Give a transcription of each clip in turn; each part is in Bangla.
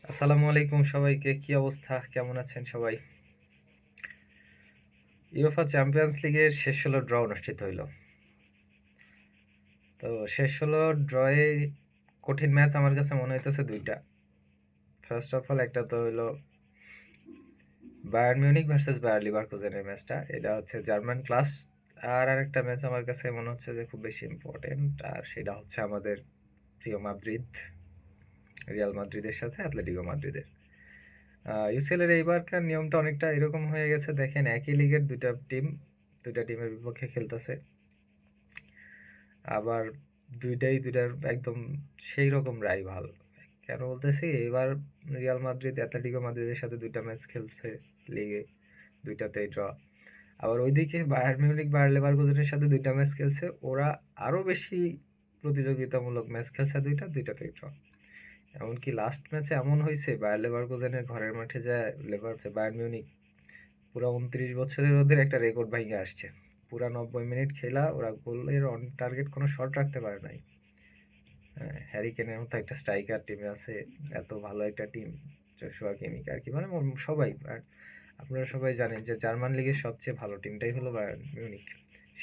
আসসালামু আলাইকুম সবাইকে। কি অবস্থা? কেমন আছেন সবাই? ইউএফা চ্যাম্পিয়ন্স লিগের শেষ ১৬ ড্র অনুষ্ঠিত হইল। তো শেষ ১৬ ড্রয়ে কঠিন ম্যাচ আমার কাছে মনে হইতেছে ২ টা। ফার্স্ট অফ অল একটা তো হইলো বায়ার্ন মিউনিখ ভার্সেস বায়ার লিভারকুজেনের ম্যাচটা। এটা হচ্ছে জার্মান ক্লাস। আর আরেকটা ম্যাচ আমার কাছে মনে হচ্ছে যে খুব বেশি ইম্পর্টেন্ট। আর সেটা হচ্ছে আমাদের প্রিয় মাদ্রিদ, রিয়াল মাদ্রিদের সাথে অ্যাটলেটিকো মাদ্রিদের। ইউসিএল এর এইবারকার নিয়মটা অনেকটা এরকম হয়ে গেছে। দেখেন একই লিগের দুইটা টিমের বিপক্ষে খেলতেছে। আবার দুইটার একদম সেই রকম রাইভাল। কেন বলতেছি, এবার রিয়াল মাদ্রিদ অ্যাটলেটিকো মাদ্রিদের সাথে ২টা ম্যাচ খেলছে লিগে, ২টাতেই ড্র। আবার ওইদিকে বায়ার্ন মিউনিখ বায়ার লেভারকুজেনের সাথে ২টা ম্যাচ খেলছে, ওরা আরো বেশি প্রতিযোগিতামূলক ম্যাচ খেলছে, দুইটাতেই ড্র। এমনকি লাস্ট ম্যাচে এমন হয়েছে বায়ার লেভারকুজেনের ঘরের মাঠে যায় বায়ার্ন মিউনিখ পুরা ২৯ বছরের ওদের একটা রেকর্ড ভাঙে আসছে। পুরা ৯০ মিনিট খেলা ওরা গোলের অন টার্গেট কোনো শট রাখতে পারে নাই। হ্যারি কেনের মতো একটা স্ট্রাইকার টিমে আছে, এত ভালো একটা টিম, জোশুয়া কিমিক আর কি, মানে সবাই। আর আপনারা সবাই জানেন যে জার্মান লিগের সবচেয়ে ভালো টিমটাই হলো বায়ার্ন মিউনিখ।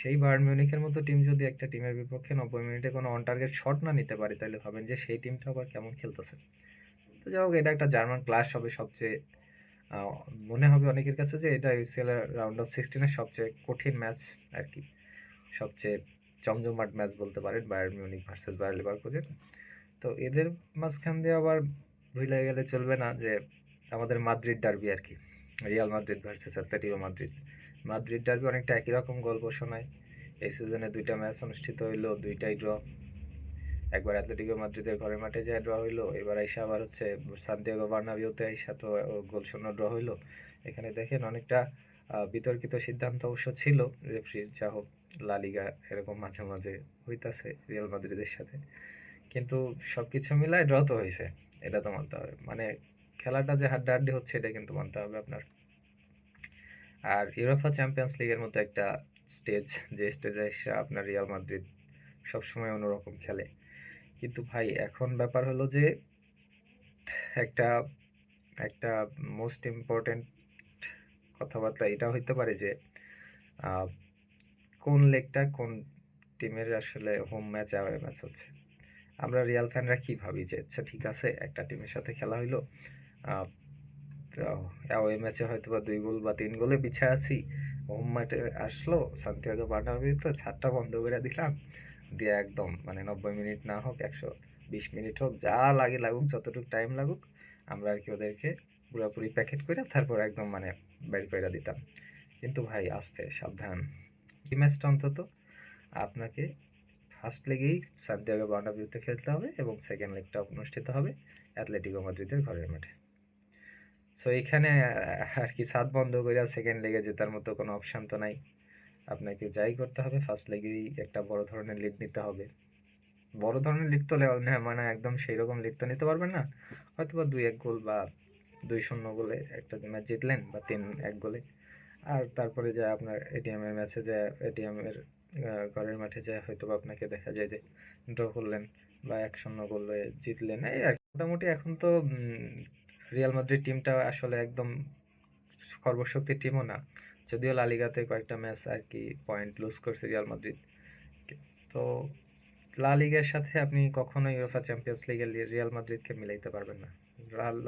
সেই বায়ার্ন মিউনিখের মতো টিম যদি একটা টিমের বিপক্ষে ৯০ মিনিটে কোনো অন টার্গেট শট না নিতে পারে, তাহলে ভাবেন যে সেই টিমটা আবার কেমন খেলতেছে। তো যাই হোক, এটা একটা জার্মান ক্লাস হবে সবচেয়ে। মনে হবে অনেকের কাছে যে এটা ইউসিএল এর রাউন্ড অফ 16 এর সবচেয়ে কঠিন ম্যাচ আর কি, সবচেয়ে জমজমাট ম্যাচ বলতে পারেন বায়ার্ন মিউনিখ ভার্সেস বায়ার লিভারকুজেন। তো এদের মাঝখান দিয়ে আবার ভুলে গেলে চলবে না যে আমাদের মাদ্রিদ ডার্বি আর কি, Real Madrid versus Atletico Madrid. Madrid derby অনেকটা একই রকম গল্প শোনায়। এই সিজনে ২টা ম্যাচ অনুষ্ঠিত হইলো, ২টাই ড্র। একবার অ্যাটলেটিকো মাদ্রিদের ঘরের মাঠে যায় ড্র হইলো, এবার আইসা আবার হচ্ছে সান্তিয়াগো বার্নাবিউতে আইসা তো গোল শূন্য ড্র হইলো। এখানে দেখেন অনেকটা বিতর্কিত সিদ্ধান্ত অবশ্য ছিল রেফারির, যা হোক লা লিগা এরকম মাঝে মাঝে হইতাছে রিয়াল মাদ্রিদের সাথে। কিন্তু সবকিছু মিলায় ড্র তো হয়েছে, এটা তো মানতে হবে। মানে খেলাটা যে হাড্ডাহাড্ডি হচ্ছে এটা কিন্তু মানতে হবে আপনার। আর ইউরোপা চ্যাম্পিয়ন্স লিগের মতো একটা স্টেজ, যে স্টেজে এসে আপনার রিয়াল মাদ্রিদ সবসময় অন্যরকম খেলে। কিন্তু ভাই এখন ব্যাপার হলো যে একটা একটা মোস্ট ইম্পর্টেন্ট কথাবার্তা এটা হইতে পারে যে আহ, কোন লেগটা কোন টিমের আসলে হোম ম্যাচ অ্যাওয়ে ম্যাচ হচ্ছে। আমরা রিয়াল ফ্যানরা কি ভাবি যে আচ্ছা ঠিক আছে, একটা টিমের সাথে খেলা হইলো, অ্যাওয়ে ম্যাচে হয়তো বা ২ গোল বা ৩ গোলে পিছিয়ে আছি, হোম ম্যাচে আসলো সান্তিয়াগো বার্নাবিউতে, ছাদটা বন্ধ করে দিলাম, দিয়ে একদম মানে ৯০ মিনিট না হোক, ১২০ মিনিট হোক, যা লাগে লাগুক, যতটুকু টাইম লাগুক, আমরা আর কি ওদেরকে পুরোপুরি প্যাকেট করে তারপর একদম মানে বের করে দিতাম। কিন্তু ভাই আস্তে সাবধান, এই ম্যাচটা অন্তত আপনাকে ফার্স্ট লেগেই সান্তিয়াগো বার্নাবিউতে খেলতে হবে এবং সেকেন্ড লেগটা অনুষ্ঠিত হবে অ্যাটলেটিকো মাদ্রিদের ঘরের মাঠে। সো এখানে আর কি ছাদ বন্ধ করে সেকেন্ড লেগে জেতার মতো কোনো অপশন তো নাই। আপনাকে যাই করতে হবে, ফার্স্ট লেগেই একটা বড় ধরনের লিড নিতে হবে। বড় ধরনের লিড তো মানে একদম সেই রকম লিড তো নিতে পারবেন না, হয়তো বা ২-১ গোল বা ২-০ গোলে একটা ম্যাচ জিতলেন বা ৩-১ গোলে। আর তারপরে যা আপনার এটিএম এর ম্যাচে যায়, এটিএম এর ঘরের মাঠে যায় হয়তো বা আপনাকে দেখা যায় যে ড্র করলেন বা ১-০ গোলে জিতলেন, এই আর কি। মোটামুটি এখন তো রিয়াল মাদ্রিদ টিমটা আসলে একদম সর্বশক্তির টিমও না, যদিও লা লিগাতে কয়েকটা ম্যাচ আর কি পয়েন্ট লুজ করছে রিয়াল মাদ্রিদ। তো লা লিগার সাথে আপনি কখনোই ইউএফা চ্যাম্পিয়ন্স লিগের রিয়াল মাদ্রিদকে মিলাইতে পারবেন না।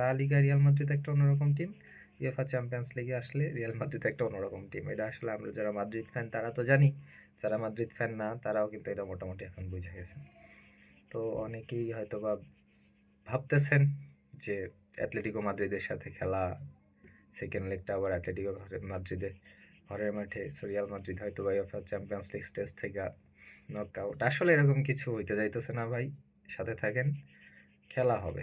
লা লিগা রিয়াল মাদ্রিদ একটা অন্যরকম টিম, ইউএফা চ্যাম্পিয়ন্স লিগে আসলে রিয়াল মাদ্রিদ একটা অন্যরকম টিম। এটা আসলে আমরা যারা মাদ্রিদ ফ্যান তারা তো জানি, যারা মাদ্রিদ ফ্যান না তারাও কিন্তু এটা মোটামুটি এখন বুঝে গেছে। তো অনেকেই হয়তো বা ভাবতেছেন যে অ্যাটলেটিকো মাদ্রিদের সাথে খেলা, সেকেন্ড লেগটা আবার অ্যাটলেটিকো মাদ্রিদে ঘরের মাঠে, রিয়াল মাদ্রিদ হয়তো বা ইউএফা চ্যাম্পিয়ন্স লিগ স্টেজ থেকে নকআউট। আসলে এরকম কিছু হইতে যাইতেছে না ভাই, সাথে থাকেন, খেলা হবে।